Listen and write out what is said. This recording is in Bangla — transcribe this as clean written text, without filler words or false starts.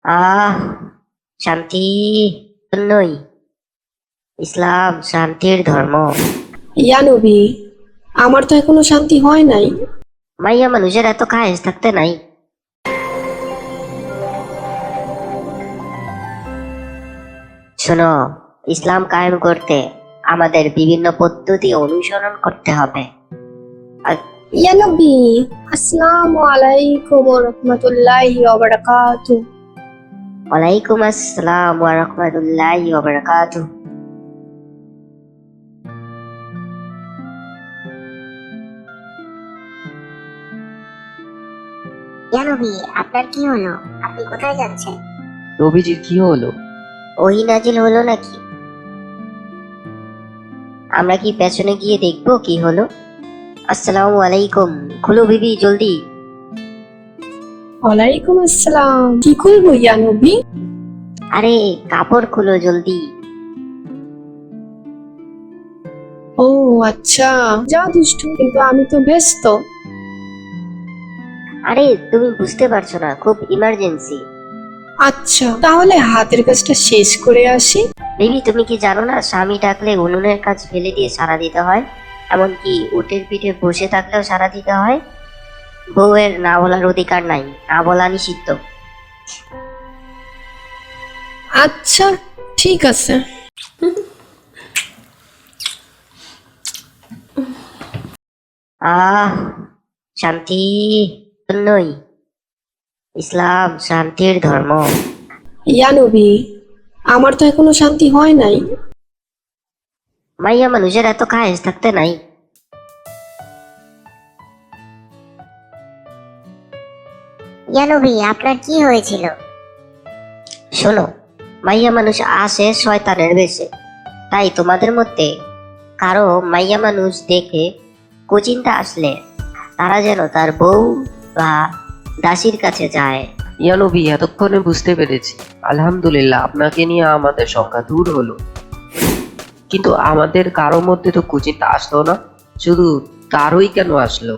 আহ শান্তি জন্যই ইসলাম শান্তির ধর্ম। ইয়া নবী, আমার তো এখনো শান্তি হয় নাই। মাইয়া মানুষের এত খায়েশ থাকতে নাই। শোনো, ইসলাম কায়েম করতে আমাদের বিভিন্ন পদ্ধতি অনুসরণ করতে হবে। আর ইয়া নবী, আসসালামু আলাইকুম ওয়া রাহমাতুল্লাহি ওয়া বারাকাতুহু। ওয়ালাইকুম আসসালাম ওয়া রাহমাতুল্লাহি ওয়া বারাকাতুহু। ইয়া নবী, আপনার কি হলো? আপনি কোথায় যাচ্ছেন? নবীজির কি হলো? ওহী নাজিল হলো নাকি? আমরা কি পেছনে গিয়ে দেখবো কি হলো? আসসালামু আলাইকুম, খুলো বিবি জলদি। ওয়ালাইকুম আসসালাম। কি করবো ইয়া নবী? আরে কাপড় খুলো জলদি। ও আচ্ছা, যা দুষ্টু, কিন্তু আমি তো ব্যস্ত। আরে তুমি বুঝতে পারছো না, খুব ইমার্জেন্সি। আচ্ছা, তাহলে হাতের কাজটা শেষ করে আসি। বেবি তুমি কি জানো না, স্বামী ডাকলে উনুনের কাজ ফেলে দিয়ে সাড়া দিতে হয়, এমনকি উটের পিঠে বসে থাকলেও সাড়া দিতে হয়। বউয়ের না বলার অধিকার নাই, না বলা নিষিদ্ধ। আচ্ছা, ঠিক আছে। আহ শান্তি জন্যই ইসলাম শান্তির ধর্ম। ইয়া নবী, আমার তো এখনো শান্তি হয় নাই। মাইয়া মানুষের এত খায়েশ থাকতে নাই। ইয়া নবী, আপনার কি হয়েছিল? শোনো, মাইয়া মানুষ আসে শয়তানের বেশে, তাই তোমাদের মধ্যে কারো মাইয়া মানুষ দেখে কুচিন্তা আসলে তারা যেন তার বউ বা দাসীর কাছে যায়। ইয়া নবী, এতক্ষণে বুঝতে পেরেছি। আলহামদুলিল্লাহ, আপনাকে নিয়ে আমাদের সংখ্যা দূর হলো। কিন্তু আমাদের কারো মধ্যে তো কুচিন্তা আসলো না, শুধু তারই কেন আসলো?